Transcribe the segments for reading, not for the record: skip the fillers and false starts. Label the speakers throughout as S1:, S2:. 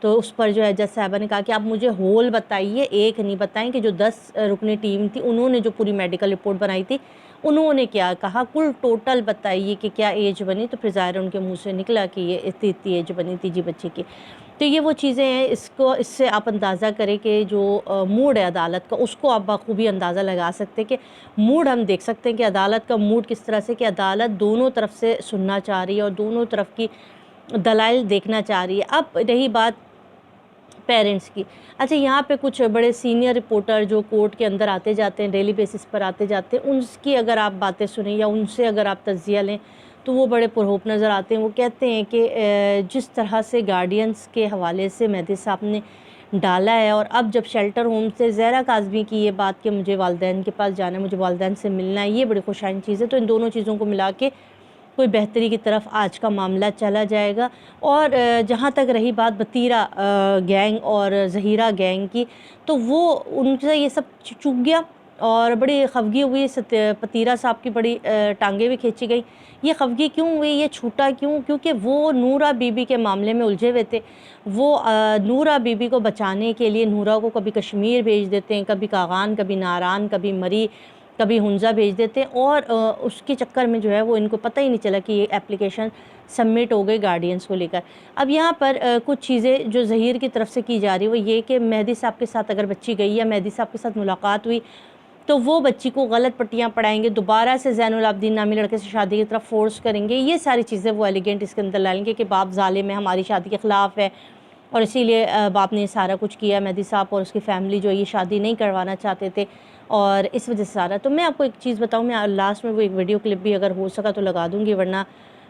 S1: تو اس پر جو ہے جج صاحبہ نے کہا کہ آپ مجھے ہول بتائیے، ایک نہیں بتائیں کہ جو 10 رکنی ٹیم تھی انہوں نے جو پوری میڈیکل رپورٹ بنائی تھی انہوں نے کیا کہا، کل ٹوٹل بتائیے کہ کیا ایج بنی. تو پھر ظاہر ان کے منہ سے نکلا کہ یہ اتنی ایج بنی تھی جی بچے کی. تو یہ وہ چیزیں ہیں، اس سے آپ اندازہ کریں کہ جو موڈ ہے عدالت کا اس کو آپ بخوبی اندازہ لگا سکتے کہ موڈ ہم دیکھ سکتے ہیں کہ عدالت کا موڈ کس طرح سے، کہ عدالت دونوں طرف سے سننا چاہ رہی ہے اور دونوں طرف کی دلائل دیکھنا چاہ رہی ہے. اب رہی بات پیرنٹس کی. اچھا یہاں پہ کچھ بڑے سینئر رپورٹر جو کورٹ کے اندر آتے جاتے ہیں، ڈیلی بیسس پر آتے جاتے ہیں، ان کی اگر آپ باتیں سنیں یا ان سے اگر آپ تجزیہ لیں تو وہ بڑے پرہوپ نظر آتے ہیں. وہ کہتے ہیں کہ جس طرح سے گارڈینز کے حوالے سے مہدی صاحب نے ڈالا ہے، اور اب جب شیلٹر ہوم سے زہرا کاظمی کی یہ بات کہ مجھے والدین کے پاس جانا ہے، مجھے والدین سے ملنا ہے، یہ بڑی خوشائن چیز ہے. تو ان دونوں چیزوں کو ملا کے کوئی بہتری کی طرف آج کا معاملہ چلا جائے گا. اور جہاں تک رہی بات بطیرہ گینگ اور ظہیرہ گینگ کی، تو وہ ان سے یہ سب چک گیا اور بڑی خفگی ہوئی. پتیرہ صاحب کی بڑی ٹانگیں بھی کھینچی گئی. یہ خفگی کیوں ہوئی، یہ چھوٹا کیوں؟ کیونکہ وہ نورہ بی بی کے معاملے میں الجھے ہوئے تھے. وہ نورہ بی بی کو بچانے کے لیے نورہ کو کبھی کشمیر بھیج دیتے ہیں، کبھی کاغان، کبھی ناران، کبھی مری، کبھی ہنزہ بھیج دیتے ہیں، اور اس کے چکر میں جو ہے وہ ان کو پتہ ہی نہیں چلا کہ یہ اپلیکیشن سبمٹ ہو گئی گارڈینز کو لے کر. اب یہاں پر کچھ چیزیں جو ظہیر کی طرف سے کی جا رہی وہ یہ کہ مہدی صاحب کے ساتھ اگر بچی گئی یا مہدی صاحب کے ساتھ ملاقات ہوئی تو وہ بچی کو غلط پٹیاں پڑھائیں گے، دوبارہ سے زین العابدین نامی لڑکے سے شادی کی طرف فورس کریں گے. یہ ساری چیزیں وہ ایلیگنٹ اس کے اندر لائیں گے کہ باپ ظالم ہے، ہماری شادی کے خلاف ہے، اور اسی لیے باپ نے سارا کچھ کیا. مہدی صاحب اور اس کی فیملی جو یہ شادی نہیں کروانا چاہتے تھے اور اس وجہ سے سارا. تو میں آپ کو ایک چیز بتاؤں، میں لاسٹ میں وہ ایک ویڈیو کلپ بھی اگر ہو سکا تو لگا دوں گی، ورنہ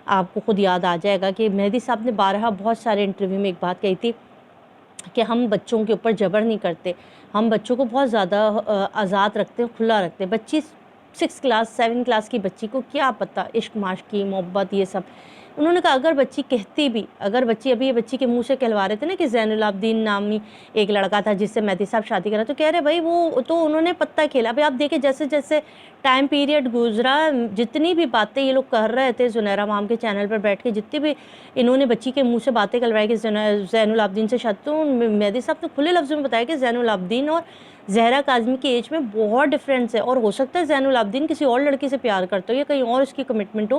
S1: آپ کو خود یاد آ جائے گا کہ مہدی صاحب نے بارہا بہت سارے انٹرویو میں ایک بات کہی تھی کہ ہم بچوں کے اوپر جبر نہیں کرتے، ہم بچوں کو بہت زیادہ آزاد رکھتے ہیں، کھلا رکھتے ہیں. بچی 6 کلاس 7 کلاس کی بچی کو کیا پتہ عشق معاشق کی محبت یہ سب. انہوں نے کہا اگر بچی کہتی بھی، اگر بچی ابھی یہ بچی کے منہ سے کہلوا رہے تھے نا کہ زین العابدین نامی ایک لڑکا تھا جس سے مہدی صاحب شادی کرا، تو کہہ رہے بھائی وہ تو انہوں نے پتہ کھیلا. ابھی آپ دیکھیں جیسے جیسے ٹائم پیریڈ گزرا، جتنی بھی باتیں یہ لوگ کر رہے تھے زنیرہ مام کے چینل پر بیٹھ کے، جتنی بھی انہوں نے بچی کے منہ سے باتیں کہلوائی کہ زین العابدین سے شادی، تو مہدی صاحب نے کھلے لفظوں میں بتایا کہ زین العابدین اور زہرا کاظمی کی ایج میں بہت ڈفرینس ہے، اور ہو سکتا ہے زین العابدین کسی اور لڑکی سے پیار کرتا ہو یا کہیں اور اس کی کمٹمنٹ ہو.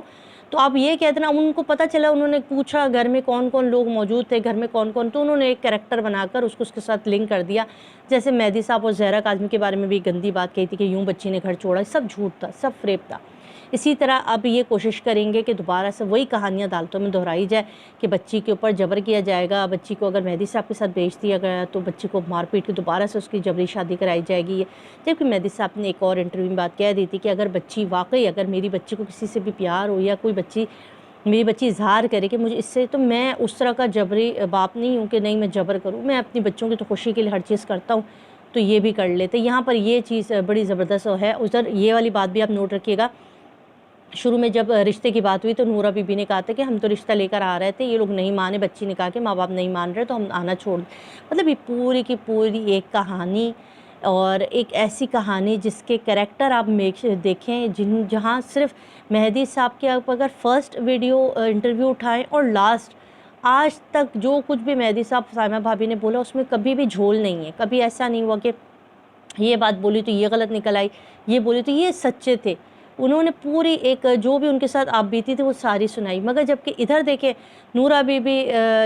S1: تو آپ یہ کہتے ہیں نا، ان کو پتہ چلا، انہوں نے پوچھا گھر میں کون کون لوگ موجود تھے، گھر میں کون کون، تو انہوں نے ایک کریکٹر بنا کر اس کو اس کے ساتھ لنک کر دیا. جیسے مہدی صاحب اور زہرا کاظمی کے بارے میں بھی گندی بات کہی تھی کہ یوں بچی نے گھر چھوڑا، سب جھوٹ تھا، سب فریب تھا. اسی طرح اب یہ کوشش کریں گے کہ دوبارہ سے وہی کہانیاں عدالتوں میں دہرائی جائے کہ بچی کے اوپر جبر کیا جائے گا، بچی کو اگر مہدی صاحب کے ساتھ بھیج دیا گیا تو بچی کو مار پیٹ کے دوبارہ سے اس کی جبری شادی کرائی جائے گی. جبکہ مہدی صاحب نے ایک اور انٹرویو میں بات کہہ دی تھی کہ اگر بچی واقعی، اگر میری بچی کو کسی سے بھی پیار ہو یا کوئی بچی، میری بچی اظہار کرے کہ مجھے اس سے، تو میں اس طرح کا جبری باپ نہیں ہوں کہ نہیں میں جبر کروں، میں اپنی بچوں کی تو خوشی کے لیے ہر چیز کرتا ہوں. تو یہ بھی کر لیتے. یہاں پر یہ چیز بڑی زبردست ہے. ادھر یہ والی بات بھی آپ نوٹ رکھیے گا، شروع میں جب رشتے کی بات ہوئی تو نورہ بی بی نے کہا تھا کہ ہم تو رشتہ لے کر آ رہے تھے، یہ لوگ نہیں مانے. بچی نے کہا کہ ماں باپ نہیں مان رہے تو ہم آنا چھوڑ دیں. مطلب یہ پوری کی پوری ایک کہانی، اور ایک ایسی کہانی جس کے کریکٹر آپ دیکھیں جہاں صرف مہدی صاحب کے آپ اگر فرسٹ ویڈیو انٹرویو اٹھائیں اور لاسٹ آج تک جو کچھ بھی مہدی صاحب سائمہ بھابی نے بولا اس میں کبھی بھی جھول نہیں ہے. کبھی ایسا نہیں ہوا کہ یہ بات بولی تو یہ غلط نکل آئی، یہ بولی تو یہ سچے تھے. انہوں نے پوری ایک جو بھی ان کے ساتھ آپ بیتی تھی وہ ساری سنائی. مگر جب کہ ادھر دیکھیں نورہ بی بی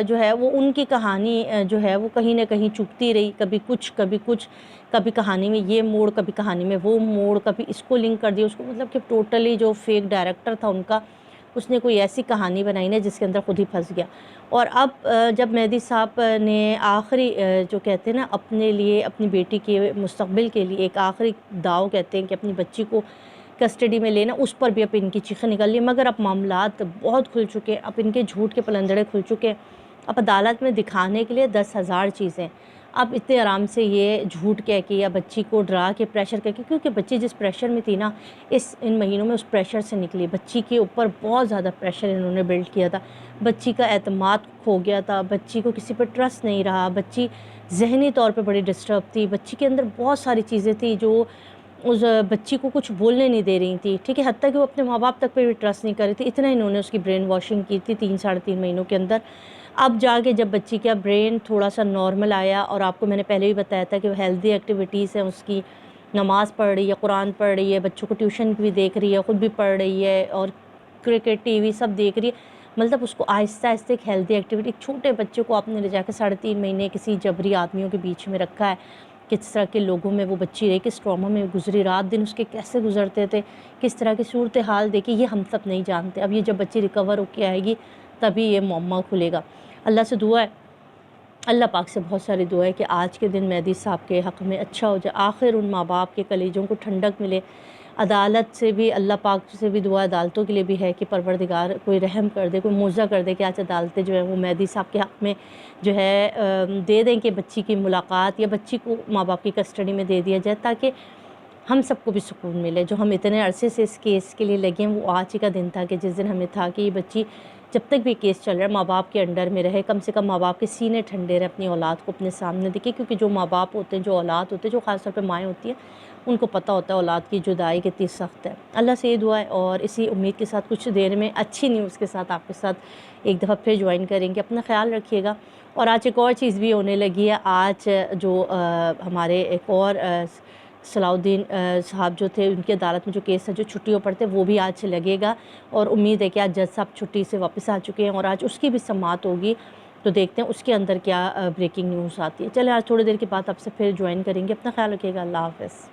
S1: جو ہے وہ ان کی کہانی جو ہے وہ کہیں نہ کہیں چکتی رہی، کبھی کچھ کبھی کچھ، کبھی کہانی میں یہ موڑ، کبھی کہانی میں وہ موڑ، کبھی اس کو لنک کر دیا اس کو. مطلب کہ ٹوٹلی جو فیک ڈائریکٹر تھا ان کا، اس نے کوئی ایسی کہانی بنائی نا جس کے اندر خود ہی پھنس گیا. اور اب جب مہدی صاحب نے آخری جو کہتے ہیں نا اپنے لیے، اپنی بیٹی کے مستقبل کے لیے ایک آخری داؤ کہتے ہیں کہ اپنی بچی کو کسٹڈی میں لینا، اس پر بھی اب ان کی چیخیں نکل لی. مگر اب معاملات بہت کھل چکے، اب ان کے جھوٹ کے پلندڑے کھل چکے. اب عدالت میں دکھانے کے لیے 10,000 چیزیں. اب اتنے آرام سے یہ جھوٹ کہہ کے یا بچی کو ڈرا کے پریشر کر کے، کیونکہ بچی جس پریشر میں تھی نا ان مہینوں میں اس پریشر سے نکلی. بچی کے اوپر بہت زیادہ پریشر انہوں نے بلڈ کیا تھا، بچی کا اعتماد کھو گیا تھا، بچی کو کسی پر ٹرسٹ نہیں رہا، بچی ذہنی طور پہ بڑی ڈسٹرب تھی، بچی کے اندر بہت ساری چیزیں تھیں جو اس بچی کو کچھ بولنے نہیں دے رہی تھی. ٹھیک ہے، حتیٰ کہ وہ اپنے ماں باپ تک پہ بھی ٹرسٹ نہیں کر رہی تھی. اتنا انہوں نے اس کی برین واشنگ کی تھی 3 ساڑھے 3 مہینوں کے اندر. اب جا کے جب بچی کا برین تھوڑا سا نارمل آیا، اور آپ کو میں نے پہلے بھی بتایا تھا کہ وہ ہیلدی ایکٹیویٹیز ہیں اس کی، نماز پڑھ رہی ہے، قرآن پڑھ رہی ہے، بچوں کو ٹیوشن بھی دیکھ رہی ہے، خود بھی پڑھ رہی ہے، اور کرکٹ ٹی وی سب دیکھ رہی ہے، مطلب اس کو آہستہ آہستہ ایک ہیلدی ایکٹیویٹی، ایک چھوٹے بچے کو آپ نے لے جا کے 3.5 مہینے کسی جبری آدمیوں کے بیچ میں رکھا ہے، کس طرح کے لوگوں میں وہ بچی رہی، کس ٹراما میں گزری، رات دن اس کے کیسے گزرتے تھے، کس طرح کی صورتحال دیکھی، یہ ہم سب نہیں جانتے۔ اب یہ جب بچی ریکور ہو کے آئے گی تبھی یہ معمہ کھلے گا۔ اللہ سے دعا ہے، اللہ پاک سے بہت ساری دعا ہے کہ آج کے دن مہدی صاحب کے حق میں اچھا ہو جائے، آخر ان ماں باپ کے کلیجوں کو ٹھنڈک ملے۔ عدالت سے بھی، اللہ پاک سے بھی دعا عدالتوں کے لیے بھی ہے کہ پروردگار کوئی رحم کر دے، کوئی معجزہ کر دے کہ آج عدالتیں جو ہے وہ مہدی صاحب کے حق میں جو ہے دے دیں کہ بچی کی ملاقات یا بچی کو ماں باپ کی کسٹڈی میں دے دیا جائے، تاکہ ہم سب کو بھی سکون ملے۔ جو ہم اتنے عرصے سے اس کیس کے لیے لگے ہیں، وہ آج ہی کا دن تھا کہ جس دن ہمیں تھا کہ یہ بچی جب تک بھی کیس چل رہا ہے ماں باپ کے انڈر میں رہے، کم سے کم ماں باپ کے سینے ٹھنڈے رہے، اپنی اولاد کو اپنے سامنے دیکھے، کیونکہ جو ماں باپ ہوتے ہیں، جو اولاد ہوتے ہیں، جو خاص طور پہ مائیں ہوتی ہیں، ان کو پتہ ہوتا ہے اولاد کی جدائی کتنی سخت ہے۔ اللہ سے یہ دعا ہے، اور اسی امید کے ساتھ کچھ دیر میں اچھی نیوز کے ساتھ آپ کے ساتھ ایک دفعہ پھر جوائن کریں گے۔ اپنا خیال رکھیے گا۔ اور آج ایک اور چیز بھی ہونے لگی ہے، آج جو ہمارے ایک اور صلاح الدین صاحب جو تھے، ان کی عدالت میں جو کیس ہے، جو چھٹیوں پر تھے، وہ بھی آج لگے گا، اور امید ہے کہ آج جج صاحب چھٹی سے واپس آ چکے ہیں، اور آج اس کی بھی سماعت ہوگی، تو دیکھتے ہیں اس کے اندر کیا بریکنگ نیوز آتی ہے۔ چلیں آج تھوڑی دیر کے بعد آپ سے پھر جوائن کریں گے۔ اپنا خیال رکھیے گا۔ اللہ حافظ۔